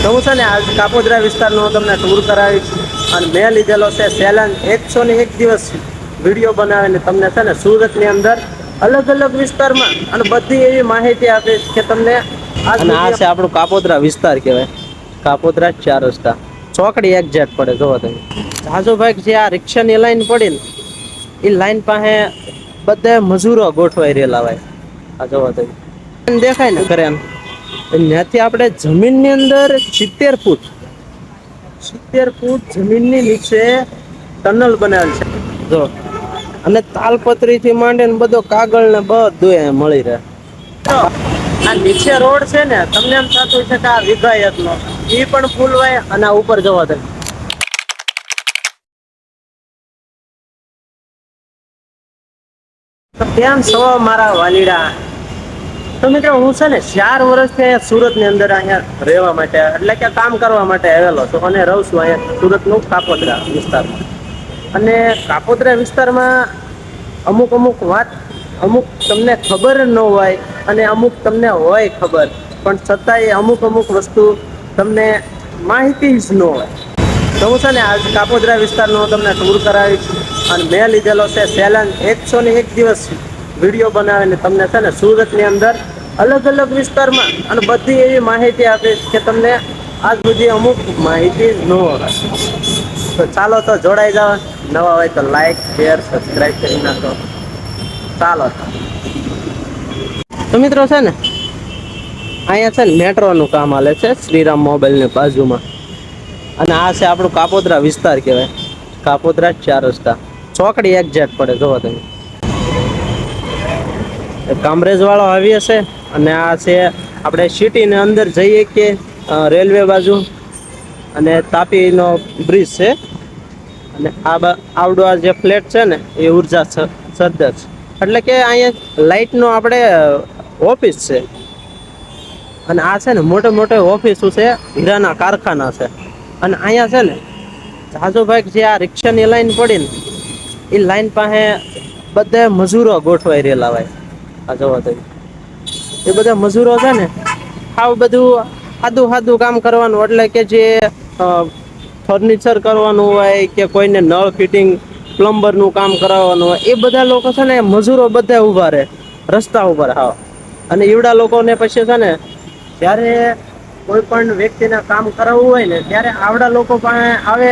તો હું છે ને આજ કાપોદ્રા વિસ્તારનો તમને ટૂર કરાવીશ અને મેં લીધેલો છે ચેલેન્જ 101 દિવસ વિડીયો બનાવીને તમને છે ને સુરતની અંદર અલગ અલગ વિસ્તારમાં અને બધી એવી માહિતી આપીશ કે તમને અને આ છે આપણું કાપોદ્રા વિસ્તાર કહેવાય. કાપોદ્રા 4 રસ્તા ચોકડી એક્ઝેક્ટ પડે. જોવો તમે જાજુભાઈ જે આ રિક્ષાની લાઈન પડી ને એ લાઈન પાસે બધા મજૂરો ગોઠવાઈ રહેલા હોય. આ જોવો તમે દેખાય ને કરે ત્યાંથી આપણે જમીનની અંદર 70 ફૂટ જમીનની નીચે ટનલ બનાવેલ છે. જો અને તાલપત્રી થી માંડીને બધો કાગળ ને બધું મળી રહે. આ નીચે રોડ છે ને તમને એમ થતું છે કે આ વિઘાયતનો ઈ પણ ફૂલ હોય અને આ ઉપર જવા દે કેમ છો મારા વાલીડા. તો મિત્રો હું છે ને 4 વર્ષથી અહીંયા સુરતની અંદર અહીંયા રહેવા માટે એટલે કે કામ કરવા માટે આવેલો છું અને રહું છું અહીંયા સુરતનું કાપોદ્રા વિસ્તારમાં. અને કાપોદ્રા વિસ્તારમાં અમુક વાત અમુક તમને ખબર ન હોય અને અમુક તમને હોય ખબર પણ છતાંય અમુક વસ્તુ તમને માહિતી જ ન હોય. તો હું છે ને આજ કાપોદ્રા વિસ્તારનો તમને ટૂર કરાવીશ અને મેં લીધેલો છે ચેલેન્જ 101 દિવસ વિડીયો બનાવીને તમને છે ને સુરતની અંદર અલગ અલગ વિસ્તારમાં અને બધી એવી માહિતી આપીશ કે તમને આજ બધી અમુક માહિતી ન હોય. તો ચાલો તો જોડાઈ જાવ. નવા હોય તો લાઈક શેર સબસ્ક્રાઈબ કરી નાખો. ચાલો તો મિત્રો છે ને અહીંયા છે ને મેટ્રોનું કામ હાલે છે શ્રીરામ મોબાઈલની બાજુમાં. અને આ છે આપણું કાપોદ્રા વિસ્તાર કહેવાય. કાપોદ્રા 4 રસ્તા ચોકડી એક્ઝેક્ટ પડે. જોવો તમે કામરેજ વાળો આવી હશે અને આ છે આપણે સિટીને અંદર જઈએ કે રેલવે બાજુ અને તાપીનો બ્રિજ છે. અને આવડો આ જે ફ્લેટ છે ને એ ઉર્જા સદન એટલે કે અહીંયા લાઇટનો આપણે ઓફિસ છે. અને આ છે ને મોટે ઓફિસો છે, હીરાના કારખાના છે. અને અહીંયા છે ને જાજુભાઈ જે આ રિક્ષાની લાઈન પડી ને એ લાઈન પાસે બધા મજૂરો ગોઠવાઈ રહેલા હોય. આ જોવો તમે એ બધા મજૂરો છે ને આવું બધું સાદું કામ કરવાનું એટલે કે જે ફર્નિચર કરવાનું હોય કે કોઈને નળ ફિટિંગ પ્લમ્બરનું કામ કરાવવાનું હોય એ બધા લોકો છે ને મજૂરો બધા ઊભા રહે રસ્તા ઉપર. હા અને એવડા લોકોને પછી છે ને જ્યારે કોઈ પણ વ્યક્તિને કામ કરાવવું હોય ને ત્યારે આવડા લોકો પાસે આવે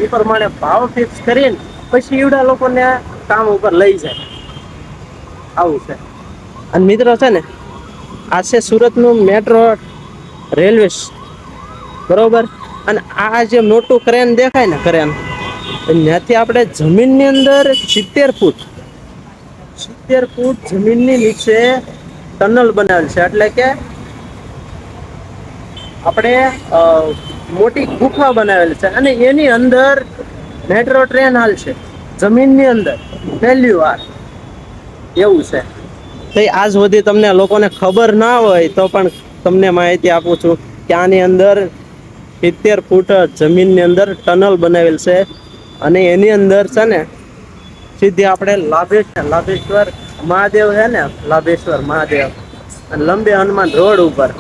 એ પ્રમાણે ભાવ ફિક્સ કરીને પછી એવડા લોકોને કામ ઉપર લઈ જાય. આવું છે. અને મિત્રો છે ને આ છે સુરતનું મેટ્રો રેલવે બરોબર. અને આ જે મોટું ક્રેન દેખાય ને ક્રેન ત્યાંથી આપણે જમીનની અંદર 70 ફૂટ જમીનની નીચે ટનલ બનાવેલ છે. એટલે કે આપણે મોટી ગુફા બનાવેલી છે અને એની અંદર મેટ્રો ટ્રેન હાલ છે જમીનની અંદર પહેલી વાર. એવું છે. તો આજ સુધી તમને લોકોને ખબર ના હોય તો પણ તમને માહિતી આપું છું કે આની અંદર 70 ફૂટ જમીનની અંદર ટનલ બનાવેલ છે. અને એની અંદર છે ને સીધી આપણે લાભેશ્વર મહાદેવ છે ને લાભેશ્વર મહાદેવ અને લંબે હનુમાન રોડ ઉપર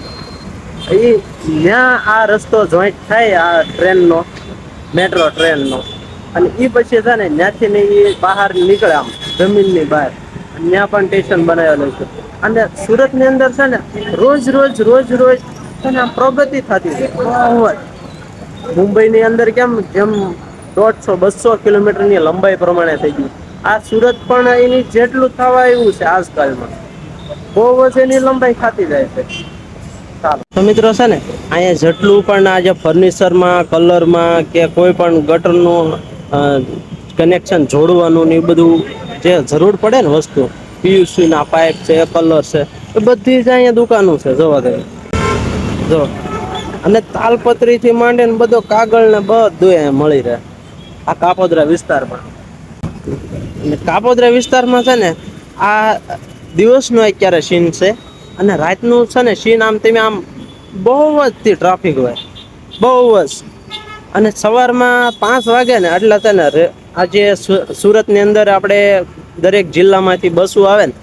ત્યાં આ રસ્તો જોઈન્ટ થાય આ ટ્રેનનો મેટ્રો ટ્રેનનો. અને એ પછી છે ને ત્યાંથી ને એ બહાર નીકળે આમ જમીનની બહાર ત્યાં પણ સ્ટેશન બનાવેલું છે. અને સુરતની અંદર છે ને રોજ છે ને પ્રગતિ થતી છે. મુંબઈની અંદર કેમ જેમ 150-200 કિલોમીટરની લંબાઈ પ્રમાણે થઈ ગઈ આ સુરત પણ એની જેટલું થવા આવ્યું છે આજકાલમાં. બહુ જ એની લંબાઈ ખાતી જાય છે. તો મિત્રો છે ને અહીંયા જેટલું પણ આ જે ફર્નિચરમાં કલરમાં કે કોઈ પણ ગટરનું કનેક્શન જોડવાનું ને એ બધું જે જરૂર પડે ને વસ્તુ પીયુસી ના પાઇપ છે કલર છે એ બધી જ અહીંયા દુકાનો છે. જોવા દે જો અને તાલપત્રી થી માંડીને બધો કાગળ ને બધું મળી રહે આ કાપોદ્રા વિસ્તારમાં. અને કાપોદ્રા વિસ્તારમાં છે ને આ દિવસનો અત્યારે સીન છે અને રાતનું છે ને સીન આમ તમે આમ બહુ જ ટ્રાફિક હોય બહુ જ. અને સવારમાં 5 વાગે ને એટલે છે ને આજે સુરતની અંદર આપણે દરેક જિલ્લામાંથી બસો આવે ને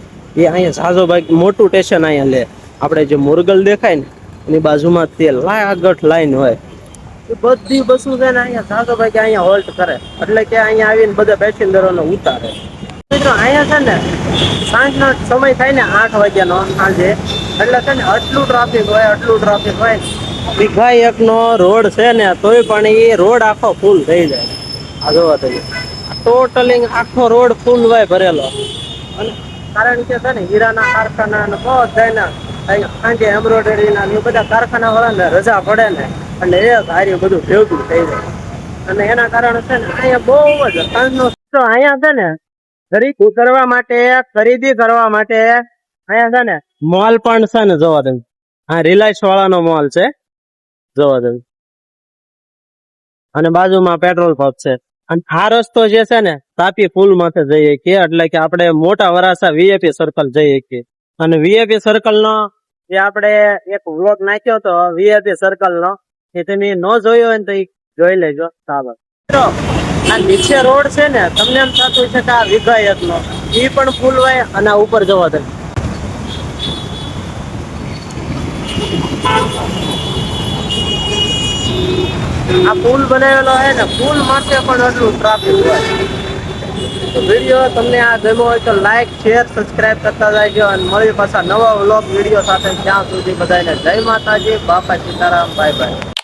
એ અહીંયા જાજોભાઈ મોટું સ્ટેશન અહીંયા લે. આપણે જે મોરગલ દેખાય ને એની બાજુમાં તે લાગઠ લાઈન હોય. એ બધી બસો છે ને અહીંયા સાગો ભાઈ કે અહીંયા હોલ્ટ કરે, એટલે કે અહીંયા આવીને બધા પેસેન્જરોને ઉતારે. મિત્રો અહીંયા છે ને સાંજનો સમય થાય ને 8 વાગ્યાનો સાંજે, એટલે છે ને આટલું ટ્રાફિક હોય, આટલું ટ્રાફિક હોય. વીઘા એકનો રોડ છે ને તોય પણ એ રોડ આખો ફૂલ થઈ જાય. આ જોવા તઈએ ટોટલી આખો રોડ ફૂલ હોય ભરેલો. અને કારણ કે છે ને હીરાના કારખાના ને બધાના સાંજે એમ્બ્રોઇડરીના એ બધા કારખાના વાળાને રજા પડે ને એટલે એ હારી બધું ભેગું થઈ જાય. અને એના કારણે છે ને અહીંયા બહુ જ સાંજનો અહીંયા છે ને દરેક ઉતરવા માટે, ખરીદી કરવા માટે અહીંયા છે ને મોલ પણ છે ને જોવા દે. હા, રિલાયન્સ વાળાનો મોલ છે જોવા દે. અને બાજુમાં પેટ્રોલ પંપ છે. અને આ રસ્તો જે છે ને તાપી પુલ માથે જઈએ કે, એટલે કે આપણે મોટા વરાસા વીઆઈપી સર્કલ જઈએ કે. અને વીઆઈપી સર્કલ નો જે આપણે એક વ્લોગ નાખ્યો હતો વીઆઈપી સર્કલ નો, એ તમે ન જોયો હોય ને તો જોઈ લેજો. સાબર મિત્રો, આ નીચે રોડ છે ને તમને એમ થતું છે કે આ વિઘાયત નો એ પણ પુલ હોય અને આ ઉપર જવા દે. આ પુલ બનાવેલો હોય ને પુલ માટે પણ એટલું ટ્રાફિક હોય. વિડીયો તમને આ ગમ્યો હોય તો લાઈક, શેર, સબસ્ક્રાઇબ કરતા જાયજો. અને મળી પાછા નવા વ્લોગ વિડીયો સાથે. ત્યાં સુધી બધાને જય માતાજી, બાપા સીતારામ, બાય બાય.